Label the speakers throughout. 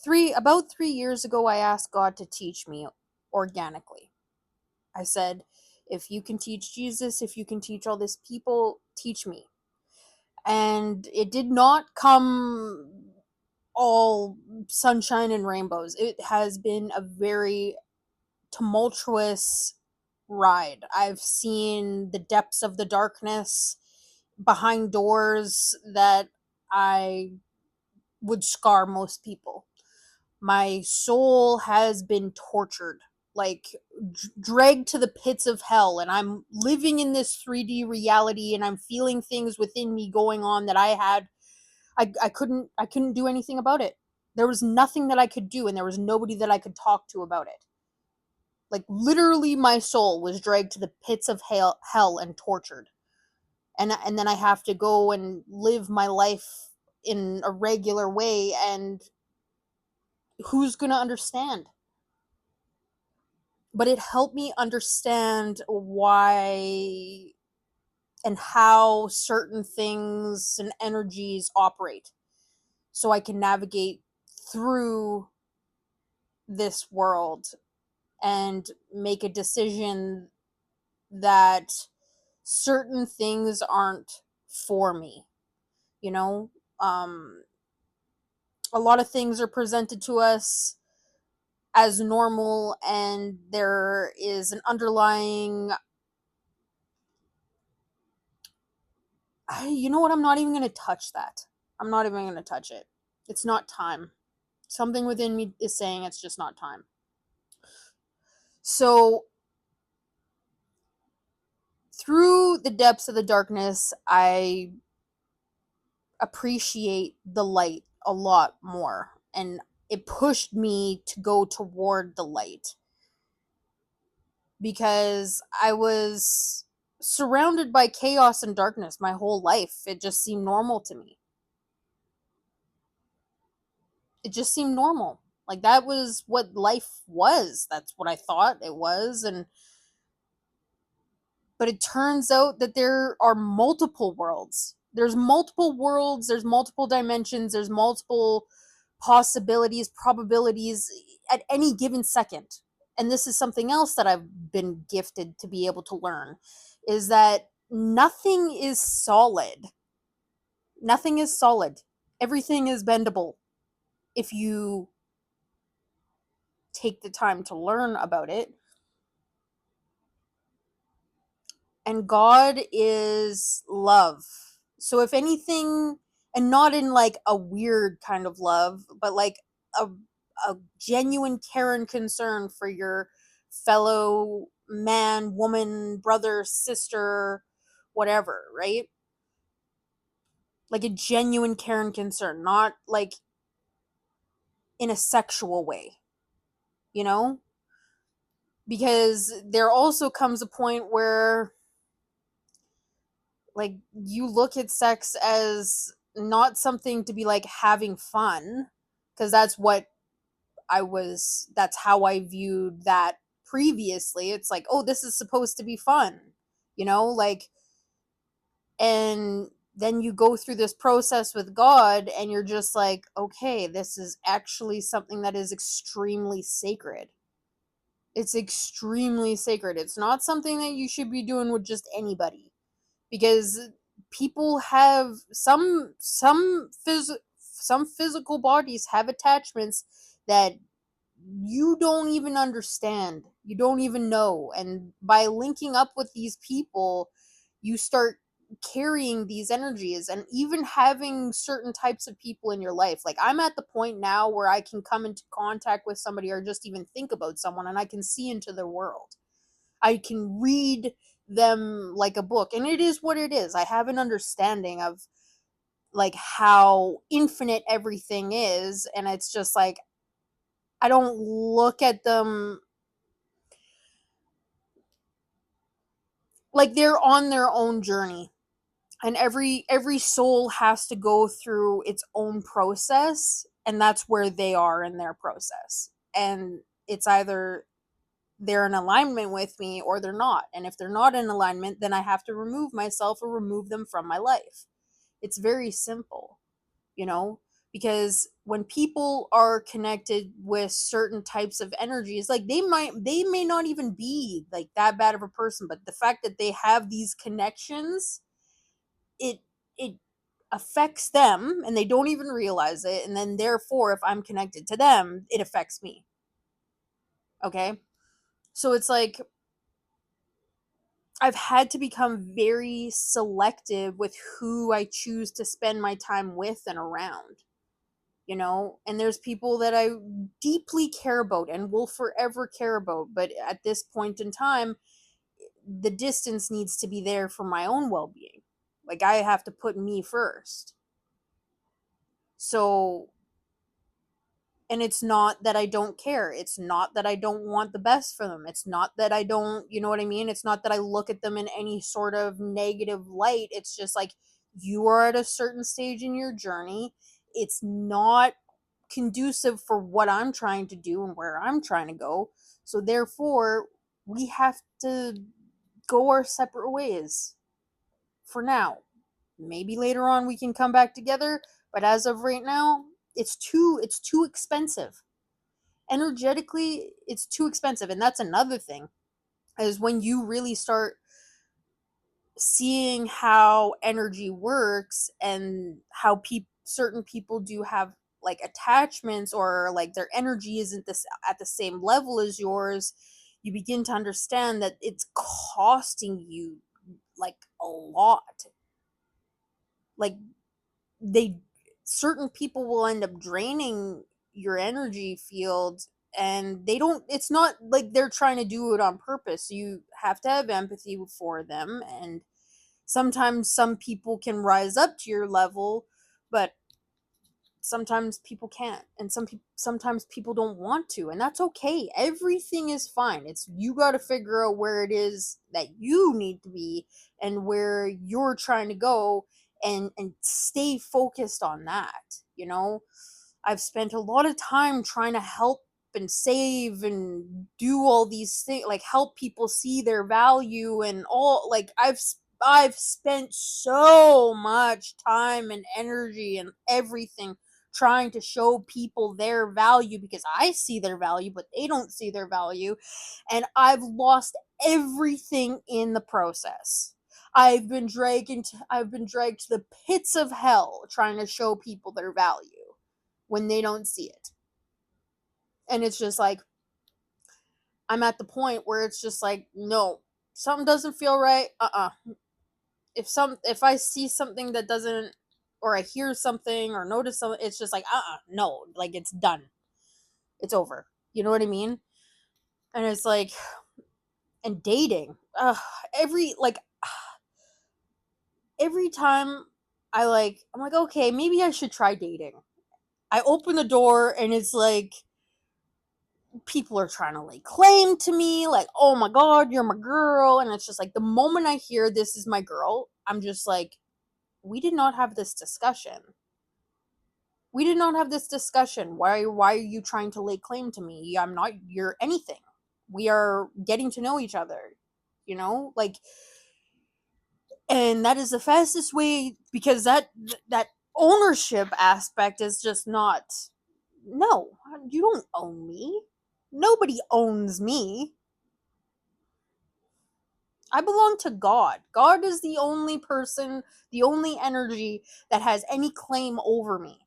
Speaker 1: About 3 years ago, I asked God to teach me organically. I said, if you can teach Jesus, if you can teach all these people, teach me. And it did not come all sunshine and rainbows. It has been a very tumultuous ride. I've seen the depths of the darkness behind doors that I would scar most people. My soul has been tortured, like dragged to the pits of hell, and I'm living in this 3D reality, and I'm feeling things within me going on that I couldn't do anything about it. There was nothing that I could do, and there was nobody that I could talk to about it. Like literally my soul was dragged to the pits of hell and tortured. And then I have to go and live my life in a regular way, and who's going to understand? But it helped me understand why and how certain things and energies operate, so I can navigate through this world and make a decision that certain things aren't for me. You know, um, a lot of things are presented to us as normal, and there is an underlying. You know what? I'm not even going to touch that. I'm not even going to touch it. It's not time. Something within me is saying it's just not time. So, through the depths of the darkness, I appreciate the light a lot more. And it pushed me to go toward the light because I was surrounded by chaos and darkness my whole life. It just seemed normal to me. It just seemed normal. Like that was what life was. That's what I thought it was. And but it turns out that there are multiple worlds. There's multiple dimensions, there's multiple possibilities, probabilities at any given second. And this is something else that I've been gifted to be able to learn, is that nothing is solid. Nothing is solid. Everything is bendable if you take the time to learn about it. And God is love. So if anything, and not in like a weird kind of love, but like a genuine care and concern for your fellow man, woman, brother, sister, whatever, right? Like a genuine care and concern, not like in a sexual way, you know? Because there also comes a point where like you look at sex as not something to be like having fun, because that's how I viewed that previously. It's like, oh, this is supposed to be fun, like, and then you go through this process with God and you're just like, okay, this is actually something that is extremely sacred. It's extremely sacred. It's not something that you should be doing with just anybody, because people have some physical bodies have attachments that you don't even understand, you don't even know, and by linking up with these people you start carrying these energies, and even having certain types of people in your life. Like, I'm at the point now where I can come into contact with somebody or just even think about someone and I can see into their world. I can read them like a book, and it is what it is. I have an understanding of like how infinite everything is, and it's just like I don't look at them like they're on their own journey, and every soul has to go through its own process, and that's where they are in their process. And it's either they're in alignment with me or they're not. And if they're not in alignment, then I have to remove myself or remove them from my life. It's very simple, you know, because when people are connected with certain types of energies, like they may not even be like that bad of a person, but the fact that they have these connections, it affects them and they don't even realize it, and then therefore if I'm connected to them, it affects me. Okay? So it's like I've had to become very selective with who I choose to spend my time with and around, you know? And there's people that I deeply care about and will forever care about, but at this point in time, the distance needs to be there for my own well being. Like, I have to put me first. So, and it's not that I don't care. It's not that I don't want the best for them. It's not that I don't, you know what I mean? It's not that I look at them in any sort of negative light. It's just like you are at a certain stage in your journey. It's not conducive for what I'm trying to do and where I'm trying to go. So therefore, we have to go our separate ways for now. Maybe later on we can come back together, but as of right now, it's too expensive. Energetically, it's too expensive, and that's another thing, is when you really start seeing how energy works and how certain people do have like attachments, or like their energy isn't this at the same level as yours. You begin to understand that it's costing you like a lot. Like, they certain people will end up draining your energy field, and they don't, it's not like they're trying to do it on purpose. You have to have empathy for them, and sometimes some people can rise up to your level, but sometimes people can't, and sometimes people don't want to, and that's okay. Everything is fine. It's you got to figure out where it is that you need to be and where you're trying to go, and stay focused on that, you know. I've spent a lot of time trying to help and save and do all these things, like help people see their value and all. Like, I've spent so much time and energy and everything trying to show people their value, because I see their value, but they don't see their value. And I've lost everything in the process. I've been dragged to the pits of hell trying to show people their value when they don't see it. And it's just like I'm at the point where it's just like, no, something doesn't feel right. If I see something that doesn't, or I hear something or notice something, it's just like, no, like it's done. It's over. You know what I mean? And it's like, and dating. Every like every time I'm like, okay, maybe I should try dating. I open the door and it's like people are trying to lay claim to me, like, oh my god, you're my girl. And it's just like the moment I hear this is my girl, I'm just like, we did not have this discussion. We did not have this discussion. Why are you trying to lay claim to me? I'm not your anything. We are getting to know each other, you know? Like, and that is the fastest way, because that ownership aspect is just not, no, you don't own me. Nobody owns me. I belong to God. God is the only person, the only energy that has any claim over me.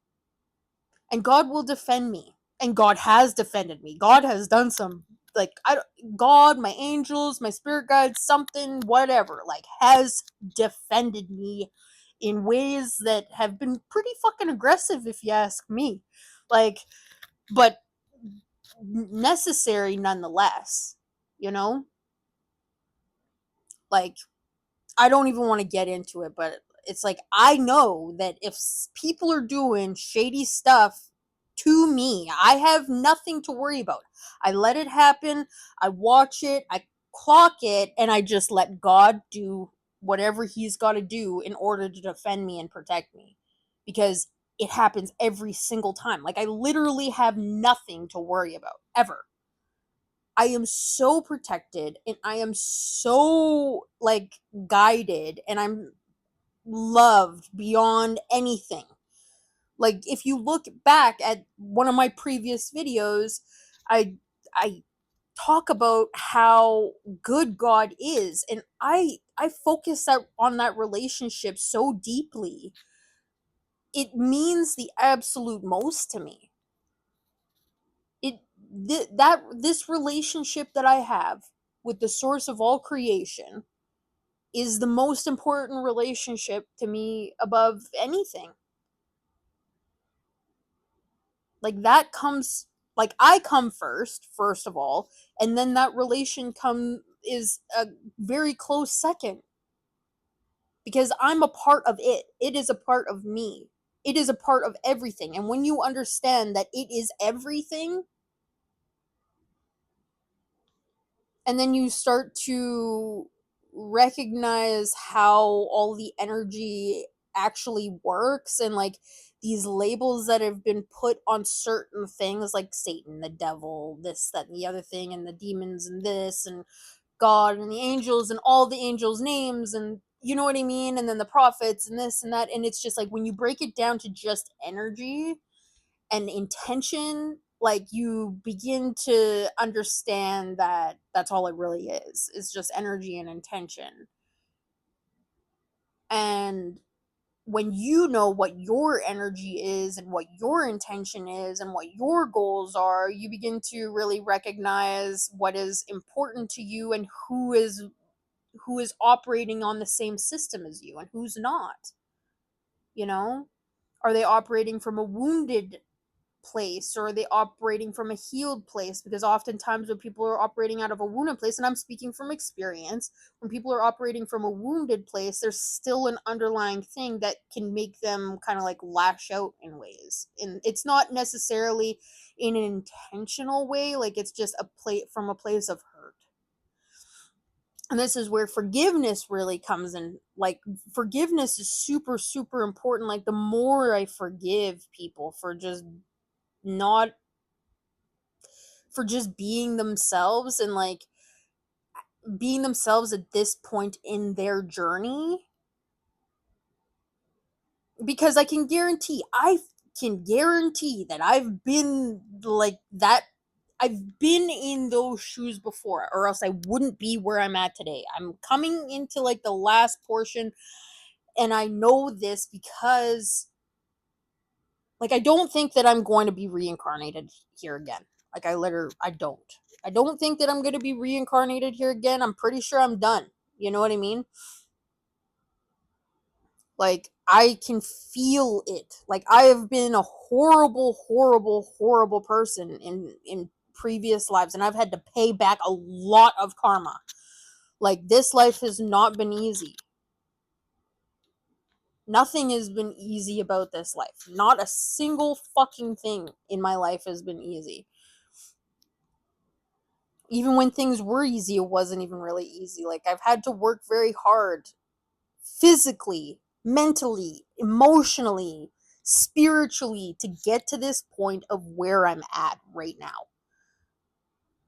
Speaker 1: And God will defend me. And God has defended me. God has done some, like, God, my angels, my spirit guides, something, whatever, like, has defended me in ways that have been pretty fucking aggressive, if you ask me. Like, but necessary nonetheless, you know? Like, I don't even want to get into it, but it's like I know that if people are doing shady stuff to me, I have nothing to worry about. I let it happen, I watch it, I clock it, and I just let God do whatever he's got to do in order to defend me and protect me. Because it happens every single time. Like, I literally have nothing to worry about ever. I am so protected and I am so like guided, and I'm loved beyond anything. Like, if you look back at one of my previous videos, I I talk about how good God is, and I focus on that relationship so deeply. It means the absolute most to me. It that this relationship that I have with the source of all creation is the most important relationship to me above anything. Like, that comes, like, I come first of all, and then that relation come is a very close second, because I'm a part of it. It is a part of me. It is a part of everything. And when you understand that it is everything, and then you start to recognize how all the energy actually works, and like these labels that have been put on certain things like Satan, the devil, this, that, and the other thing, and the demons, and this, and God, and the angels, and all the angels' names, and you know what I mean? And then the prophets, and this and that. And it's just like, when you break it down to just energy and intention, like, you begin to understand that that's all it really is. It's just energy and intention. And when you know what your energy is and what your intention is and what your goals are, you begin to really recognize what is important to you, and who is operating on the same system as you and who's not. You know, are they operating from a wounded place, or are they operating from a healed place? Because oftentimes when people are operating out of a wounded place, and I'm speaking from experience, when people are operating from a wounded place, there's still an underlying thing that can make them kind of like lash out in ways, and it's not necessarily in an intentional way. Like, it's just a plate from a place of hurt. And this is where forgiveness really comes in. Like, forgiveness is super super important. Like, the more I forgive people for just not for just being themselves, and like being themselves at this point in their journey, because I can guarantee that I've been like that. I've been in those shoes before, or else I wouldn't be where I'm at today. I'm coming into like the last portion, and I know this because, like, I don't think that I'm going to be reincarnated here again. Like, I don't. I don't think that I'm going to be reincarnated here again. I'm pretty sure I'm done. You know what I mean? Like, I can feel it. Like, I have been a horrible, horrible, horrible person in previous lives, and I've had to pay back a lot of karma. Like, this life has not been easy. Nothing has been easy about this life. Not a single fucking thing in my life has been easy. Even when things were easy, it wasn't even really easy. Like, I've had to work very hard, physically, mentally, emotionally, spiritually, to get to this point of where I'm at right now.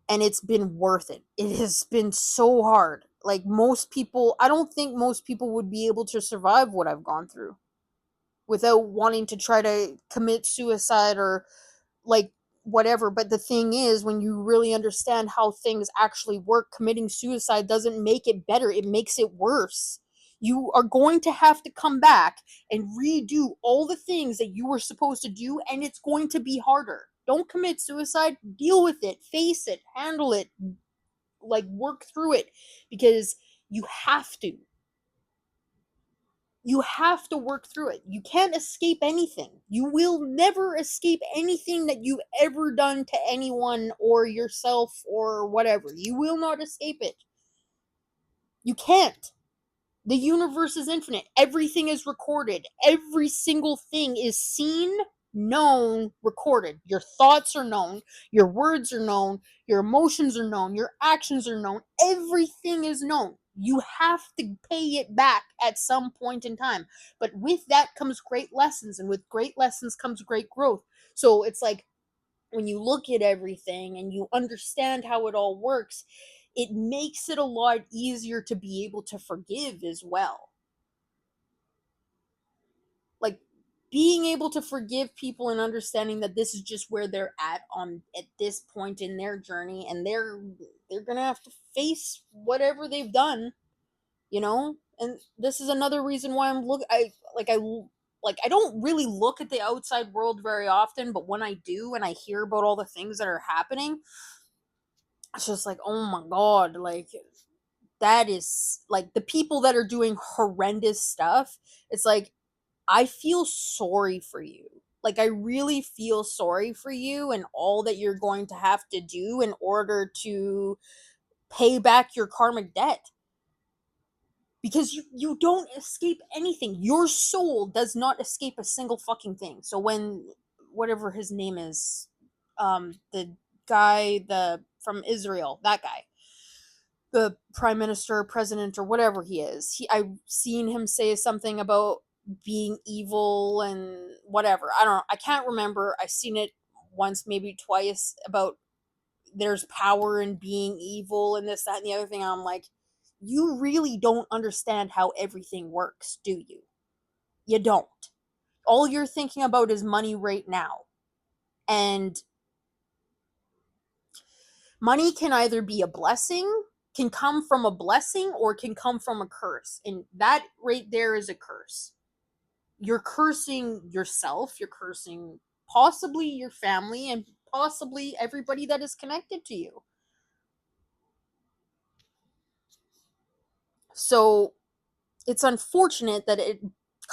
Speaker 1: And it's been worth it. It has been so hard. Like, I don't think most people would be able to survive what I've gone through without wanting to try to commit suicide, or like whatever. But the thing is, when you really understand how things actually work, committing suicide doesn't make it better, it makes it worse. You are going to have to come back and redo all the things that you were supposed to do, and it's going to be harder. Don't commit suicide. Deal with it, face it, handle it, like, work through it, because you have to. You have to work through it. You can't escape anything. You will never escape anything that you've ever done to anyone or yourself or whatever. You will not escape it. You can't. The universe is infinite. Everything is recorded. Every single thing is seen, known, recorded. Your thoughts are known. Your words are known. Your emotions are known. Your actions are known. Everything is known. You have to pay it back at some point in time. But with that comes great lessons, and with great lessons comes great growth. So it's like, when you look at everything and you understand how it all works, it makes it a lot easier to be able to forgive as well. Like, being able to forgive people and understanding that this is just where they're at this point in their journey, and they're gonna have to face whatever they've done, you know. And this is another reason why I don't really look at the outside world very often, but when I do and I hear about all the things that are happening, it's just like, oh my god, like that is like the people that are doing horrendous stuff. It's like I feel sorry for you. Like I really feel sorry for you and all that you're going to have to do in order to pay back your karmic debt. Because you don't escape anything. Your soul does not escape a single fucking thing. So when whatever his name is, the guy the from Israel, that guy, the prime minister, president, or whatever he is, I've seen him say something about being evil and whatever. I don't know. I can't remember. I've seen it once, maybe twice, about there's power in being evil and this, that, and the other thing. I'm like, you really don't understand how everything works, do you? You don't. All you're thinking about is money right now. And money can either be a blessing, can come from a blessing, or can come from a curse. And that right there is a curse. You're cursing yourself, you're cursing possibly your family, and possibly everybody that is connected to you. So it's unfortunate that it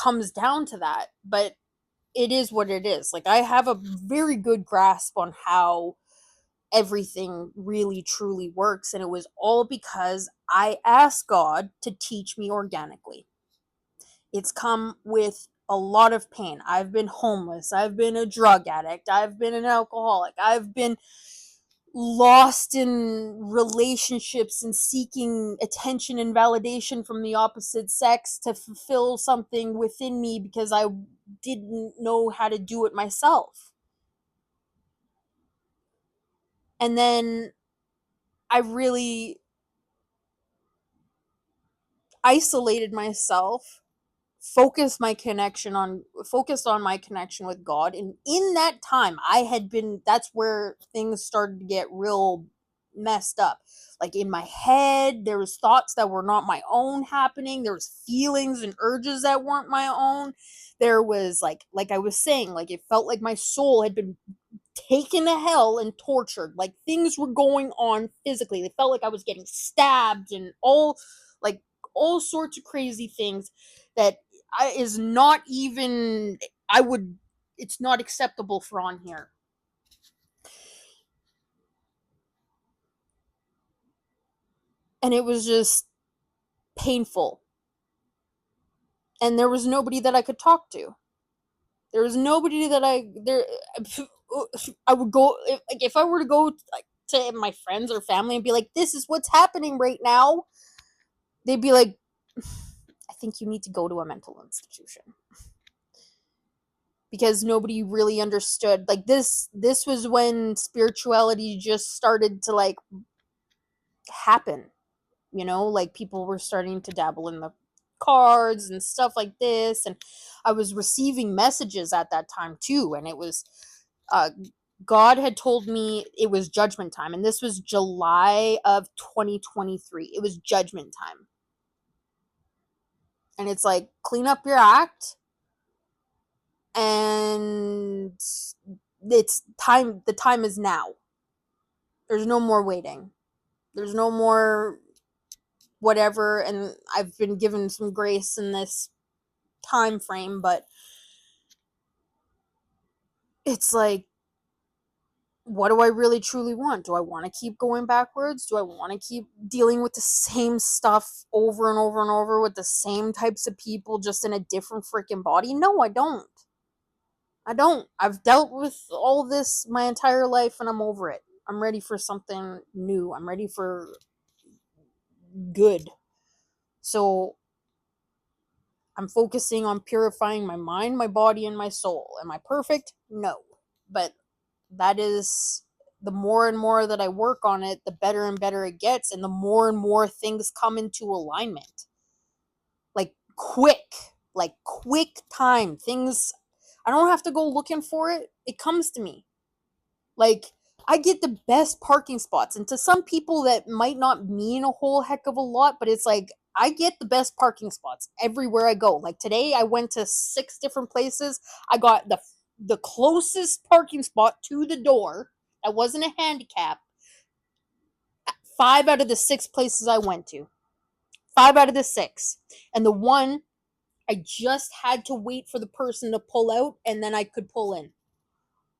Speaker 1: comes down to that, but it is what it is. Like I have a very good grasp on how everything really truly works, and it was all because I asked God to teach me organically. It's come with a lot of pain. I've been homeless, I've been a drug addict, I've been an alcoholic, I've been lost in relationships and seeking attention and validation from the opposite sex to fulfill something within me because I didn't know how to do it myself. And then I really isolated myself, focused on my connection with God. And in that time that's where things started to get real messed up. Like in my head, there was thoughts that were not my own happening. There was feelings and urges that weren't my own. There was like I was saying, like it felt like my soul had been taken to hell and tortured. Like things were going on physically. It felt like I was getting stabbed and like all sorts of crazy things that is not even I would it's not acceptable for on here. And it was just painful. And there was nobody that I could talk to. There was nobody that I would go if I were to go like to my friends or family and be like, this is what's happening right now, they'd be like, I think you need to go to a mental institution. Because nobody really understood. Like this was when spirituality just started to like happen, you know, like people were starting to dabble in the cards and stuff like this, and I was receiving messages at that time too, and it was uh God had told me it was judgment time, and this was July of 2023. It was judgment time. And it's like, clean up your act, and it's time. The time is now. There's no more waiting. There's no more whatever. And I've been given some grace in this time frame, but it's like, what do I really truly want? Do I want to keep going backwards? Do I want to keep dealing with the same stuff over and over and over with the same types of people just in a different freaking body? No, I don't. I don't. I've dealt with all this my entire life and I'm over it. I'm ready for something new. I'm ready for good. So I'm focusing on purifying my mind, my body, and my soul. Am I perfect? No. But that is the more and more that I work on it, the better and better it gets, and the more and more things come into alignment. Like quick time. Things I don't have to go looking for it. It comes to me. Like, I get the best parking spots. And to some people, that might not mean a whole heck of a lot, but it's like, I get the best parking spots everywhere I go. Like today, I went to 6 different places. I got the closest parking spot to the door that wasn't a handicap. 5 out of the 6 places I went to. 5 out of the 6. And the one, I just had to wait for the person to pull out and then I could pull in.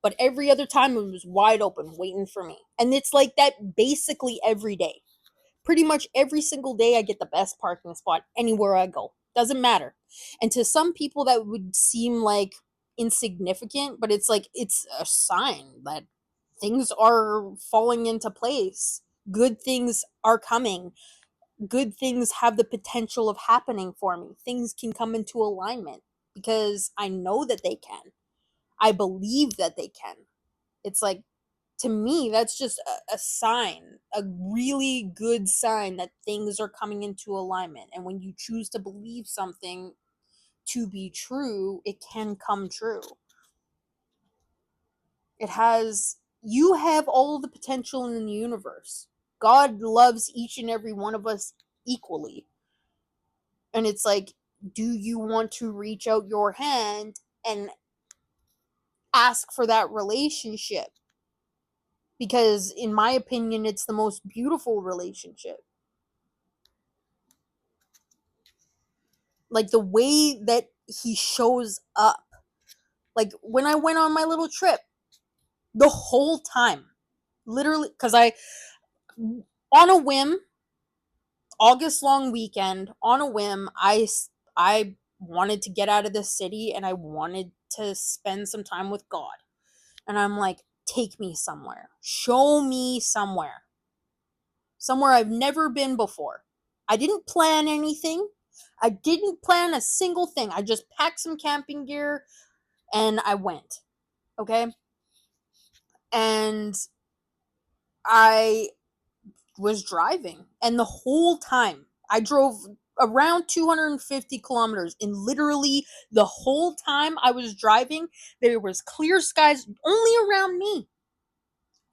Speaker 1: But every other time it was wide open waiting for me. And it's like that basically every day. Pretty much every single day I get the best parking spot anywhere I go. Doesn't matter. And to some people that would seem like insignificant, but it's like it's a sign that things are falling into place. Good things are coming. Good things have the potential of happening for me. Things can come into alignment because I know that they can. I believe that they can. It's like, to me, that's just a sign, a really good sign that things are coming into alignment. And when you choose to believe something to be true, it can come true. You have all the potential in the universe. God loves each and every one of us equally. And it's like, do you want to reach out your hand and ask for that relationship? Because in my opinion, it's the most beautiful relationship. Like the way that he shows up. Like when I went on my little trip, the whole time, literally, because on a whim, August long weekend, on a whim, I wanted to get out of the city and I wanted to spend some time with God. And I'm like, take me somewhere. Show me somewhere. Somewhere I've never been before. I didn't plan anything. I didn't plan a single thing. I just packed some camping gear and I went. Okay? And I was driving. And the whole time, I drove around 250 kilometers. And literally the whole time I was driving, there was clear skies only around me.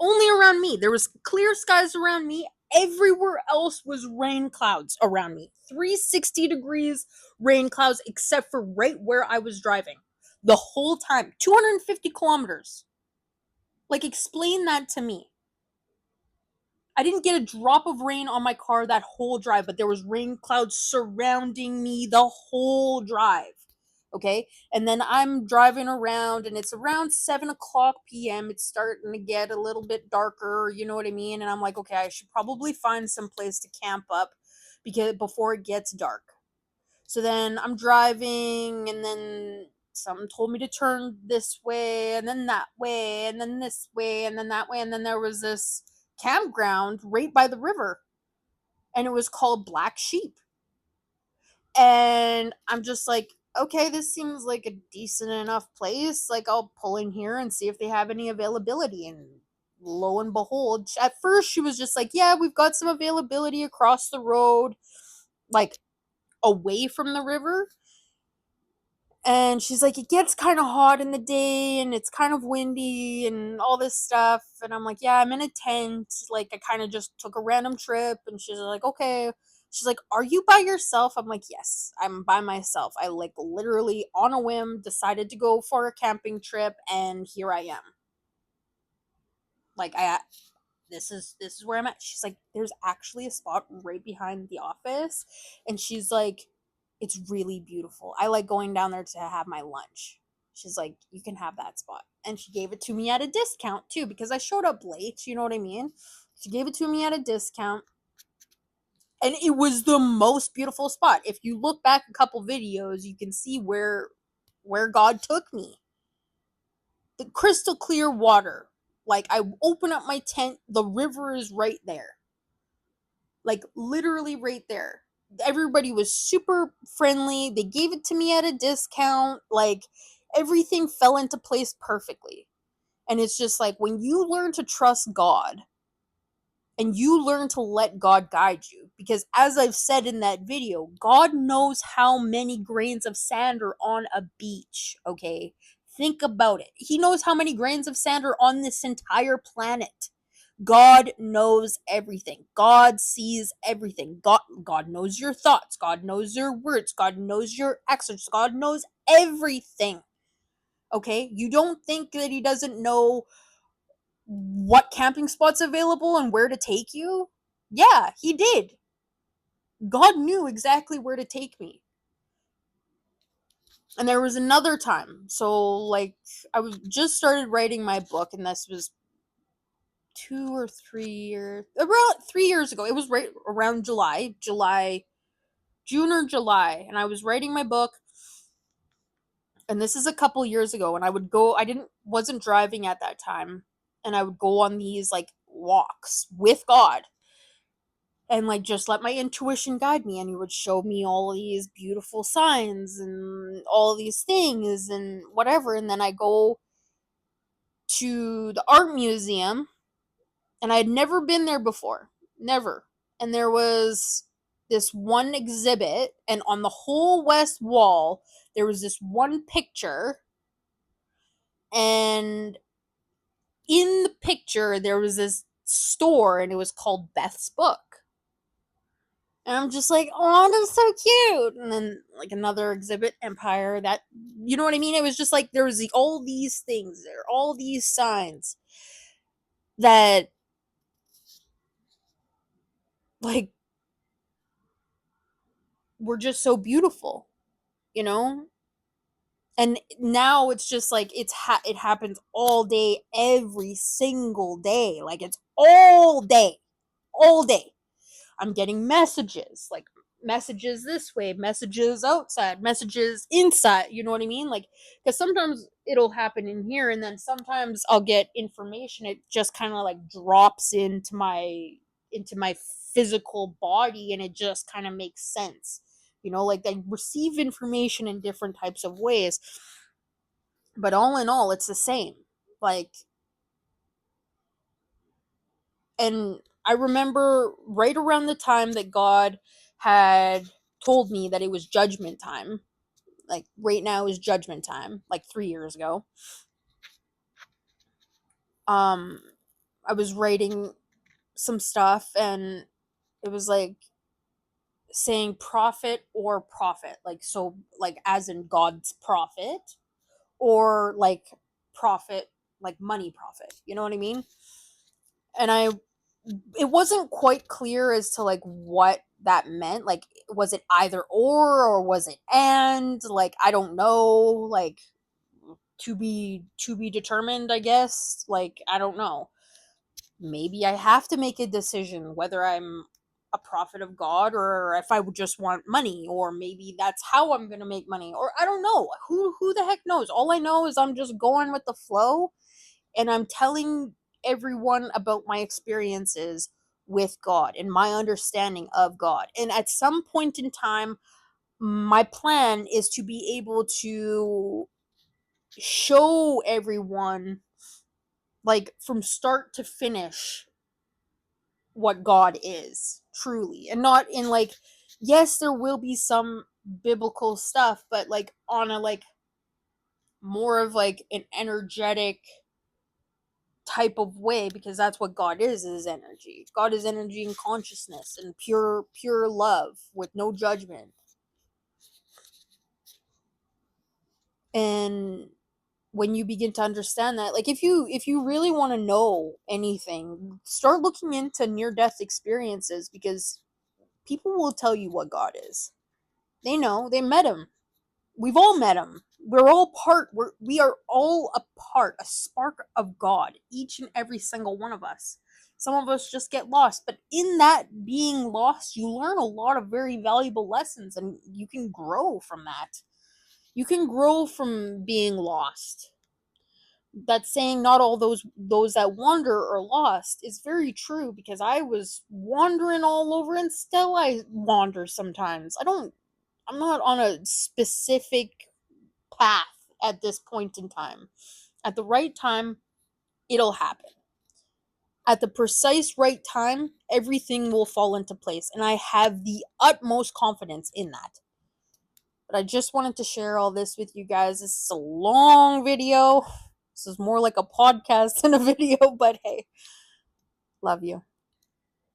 Speaker 1: Only around me. There was clear skies around me. Everywhere else was rain clouds around me. 360 degrees rain clouds, except for right where I was driving. The whole time. 250 kilometers. Like, explain that to me. I didn't get a drop of rain on my car that whole drive, but there was rain clouds surrounding me the whole drive. Okay? And then I'm driving around and it's around 7 o'clock p.m. It's starting to get a little bit darker, you know what I mean? And I'm like, okay, I should probably find some place to camp up before it gets dark. So then I'm driving and then someone told me to turn this way and then that way and then this way and then that way. And then there was this campground right by the river and it was called Black Sheep. And I'm just like, okay, this seems like a decent enough place. Like, I'll pull in here and see if they have any availability. And lo and behold, at first she was just like, yeah, we've got some availability across the road, like away from the river. And she's like, it gets kind of hot in the day and it's kind of windy and all this stuff. And I'm like, yeah, I'm in a tent. Like, I kind of just took a random trip. And she's like, okay. She's like, are you by yourself? I'm like, yes, I'm by myself. I like literally on a whim decided to go for a camping trip and here I am. Like, this is where I'm at. She's like, there's actually a spot right behind the office. And she's like, it's really beautiful. I like going down there to have my lunch. She's like, you can have that spot. And she gave it to me at a discount too, because I showed up late, you know what I mean? She gave it to me at a discount. And it was the most beautiful spot. If you look back a couple videos, you can see where God took me. The crystal clear water. Like, I open up my tent, the river is right there. Like, literally right there. Everybody was super friendly. They gave it to me at a discount. Like, everything fell into place perfectly. And it's just like, when you learn to trust God and you learn to let God guide you, because as I've said in that video, God knows how many grains of sand are on a beach, okay? Think about it. He knows how many grains of sand are on this entire planet. God knows everything. God sees everything. God knows your thoughts. God knows your words. God knows your actions. God knows everything. Okay? You don't think that he doesn't know what camping spots available and where to take you? Yeah, he did. God knew exactly where to take me. And there was another time. So like I was just started writing my book, and this was 2 or 3 years, around 3 years ago. It was right around June or July, and I was writing my book. And this is a couple years ago, and I wasn't driving at that time, and I would go on these like walks with God, and like just let my intuition guide me, and he would show me all these beautiful signs and all these things and whatever. And then I go to the art museum, and I had never been there before, never. And there was this one exhibit, and on the whole west wall there was this one picture, and in the picture there was this store, and it was called Beth's Book. And I'm just like, oh, that's so cute. And then like another exhibit, Empire, that, you know what I mean? It was just like there was all these things there, all these signs that like were just so beautiful, you know? And now it's just like it happens all day, every single day. Like it's all day, all day. I'm getting messages, like messages this way, messages outside, messages inside. You know what I mean? Like, because sometimes it'll happen in here, and then sometimes I'll get information. It just kind of like drops into my physical body, and it just kind of makes sense. You know, like I receive information in different types of ways, but all in all, it's the same. Like, and I remember right around the time that God had told me that it was judgment time, like right now is judgment time, like 3 years ago. Um, I was writing some stuff, and it was like saying prophet or prophet, like so, like as in God's prophet, or like profit, like money profit. You know what I mean? And it wasn't quite clear as to like what that meant. Like, was it either or was it and? Like, I don't know. Like, to be determined, I guess. Like, I don't know. Maybe I have to make a decision whether I'm a prophet of God, or if I would just want money, or maybe that's how I'm gonna make money, or I don't know. Who the heck knows? All I know is I'm just going with the flow, and I'm telling everyone about my experiences with God and my understanding of God. And at some point in time, my plan is to be able to show everyone, like from start to finish, what God is truly. And not in like, yes, there will be some biblical stuff, but like on a like more of like an energetic type of way, because that's what God is energy. God is energy and consciousness and pure love with no judgment. And when you begin to understand that, like if you really want to know anything, start looking into near death experiences, because people will tell you what God is. They know, they met him. We've all met him. We are all a part, a spark of God, each and every single one of us. Some of us just get lost, but in that being lost, you learn a lot of very valuable lessons, and you can grow from that. You can grow from being lost. That saying, not all those that wander are lost, is very true, because I was wandering all over, and still I wander sometimes. I'm not on a specific path at this point in time. At the right time, it'll happen. At the precise right time, everything will fall into place. And I have the utmost confidence in that. But I just wanted to share all this with you guys. This is a long video. This is more like a podcast than a video, but hey, love you.